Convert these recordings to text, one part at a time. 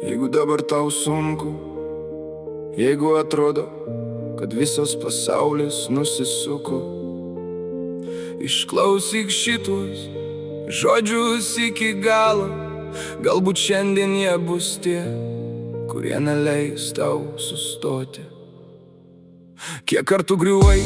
Jeigu dabar tau sunku, jeigu atrodo, kad visas pasaulis nusisuko, išklausyk šitus žodžius iki galo. Galbūt šiandien jie bus tie, kurie neleis tau sustoti. Kiek kartų griuvai,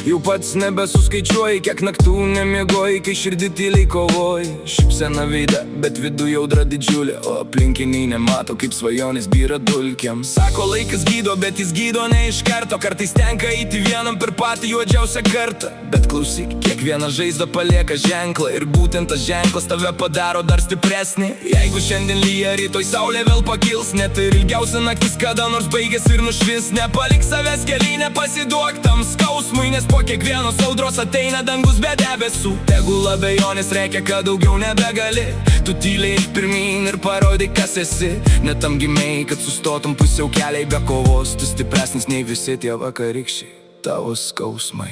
jau pats nebesuskaičiuoji, kiek naktų nemiegoji, kai širdį tyliai kovoji. Šypsena veide, bet viduje audra didžiulė, o aplinkiniai nemato, kaip svajonės byra dulkiam. Sako, laikas gydo, bet jis gydo ne iš karto. Kartais tenka eiti vienam per patį juodžiausią kartą. Bet klausyk, kiekviena žaizda palieka ženklą, ir būtent tas ženklas tave padaro dar stipresnį. Jeigu šiandien lyja, rytoj saulė vėl pakils, net ir ilgiausia naktis kada nors baigės ir nušvis. Nepalik savęs keliai, nepasiduok tam skausmui, nes po kiekvienos audros ateina dangus be debesų. Tegul abejonės reikia, kad daugiau nebegali. Tu tyliai pirmyn ir parodai, kas esi. Ne tam gimei, kad sustotum pusiau keliai be kovos. Tu stipresnis nei visi tie vakarykščiai tavo skausmai.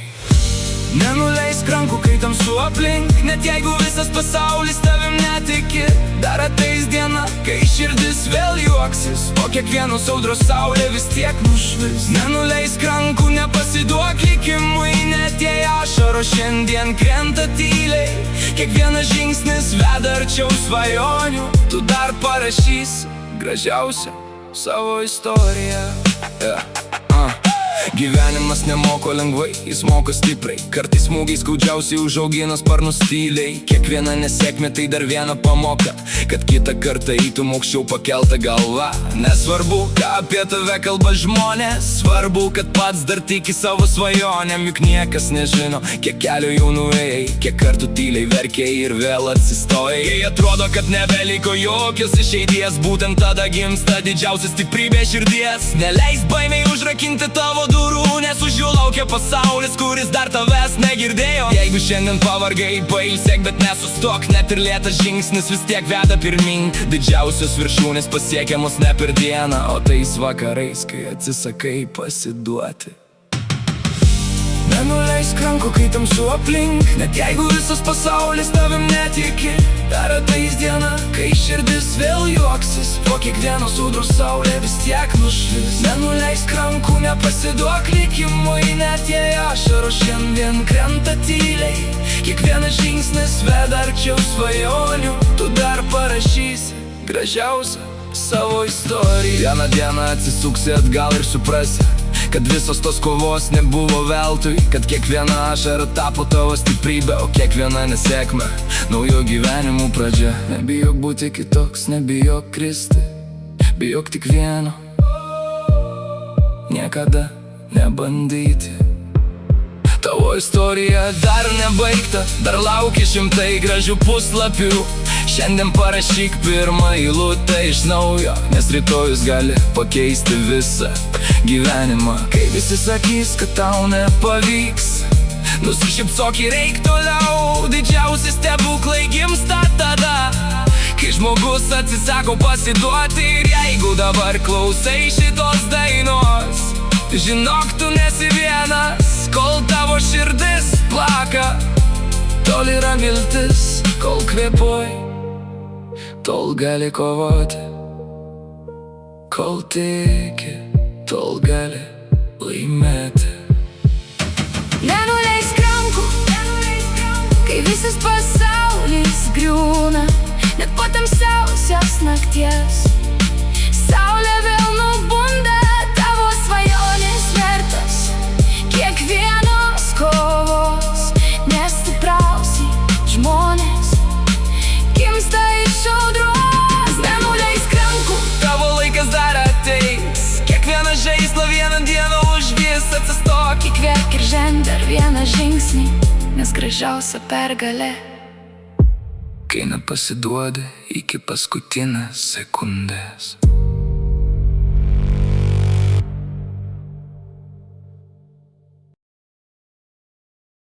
Nenuleisk rankų, kai tamsu aplink, net jeigu visas pasaulis tavim netiki. Dar ateis diena, kai širdis vėl juoksis, po kiekvienos audros saulė vis tiek nušvis. Nenuleisk rankų, nepasiduok likimui, net jei ašaros šiandien krenta tyliai. Kiekvienas žingsnis veda arčiau svajonių, tu dar parašysi gražiausią savo istoriją. Gyvenimas nemoko lengvai, jis moko stipriai. Kartais smūgiai skaudžiausiai užaugina sparnus tyliai. Kiekviena nesėkmė tai dar viena pamoka, kad kitą kartą eitum aukščiau pakelta galva. Nesvarbu, ką apie tave kalba žmonės, svarbu, kad pats dar tiki savo svajonėm. Juk niekas nežino, kiek kelio jau nuėjai, kiek kartų tyliai verkėjai ir vėl atsistojai. Kai atrodo, kad nebeliko jokios išeities, būtent tada gimsta didžiausia stiprybė širdies. Neleis baimiai užrakinti tavo durų, nes už jų laukia pasaulis, kuris dar tavęs negirdėjo. Jeigu šiandien pavargai, pailsėk, bet nesustok, net ir lėtas žingsnis vis tiek veda pirmyn. Didžiausios viršūnės pasiekiamos ne per dieną, o tais vakarais, kai atsisakai pasiduoti. Nenuleisk rankų, kai tamsu aplink, net jeigu visas pasaulis tavim netiki. Dar ateis diena, kai širdis vėl juoksis, po kiekvienos audros saulė vis tiek nušvis. Nenuleisk rankų, nepasiduok likimui, net jei ašaros šiandien krenta tyliai. Kiekvienas žingsnis veda arčiau svajonių, tu dar parašysi gražiausią savo istoriją. Vieną dieną atsisuksi atgal ir suprasi, kad visos tos kovos nebuvo veltui, kad kiekviena ašara tapo tavo stiprybė, o kiekviena nesėkmė naujo gyvenimo pradžia. Nebijok būti kitoks, nebijok kristi, bijok tik vieno, niekada nebandyti. Tavo istorija dar nebaigta, dar laukia šimtai gražių puslapių. Šiandien parašyk pirmą eilutę iš naujo, nes rytojus gali pakeisti visą gyvenimą. Kai visi sakys, kad tau nepavyks, nusišypsok ir eik toliau. Didžiausi stebuklai gimsta tada, kai žmogus atsisako pasiduoti. Ir jeigu dabar klausai šitos dainos, žinok, tu nesi vienas, kol tavo širdis plaka. Tol yra viltis, kol kvėpuoji, tol gali kovoti. Kol tiki, tol gali laimėti. Nenuleisk rankų, kai visas pasaulis griūna, net po tamsiausios nakties. Saulė vėl nubunda, tavo svajonės vertas kiekvienos kovos, nes stipriausiai žmonės gimsta iš audros. Nenuleisk rankų, Tavo laikas dar ateis, kiekviena žaizda vieną dieną užvis. Atsistok, įkvėpk ir ženk dar vieną žingsnį, nes gražiausia pergalė, kai nepasiduodi iki paskutinės sekundės.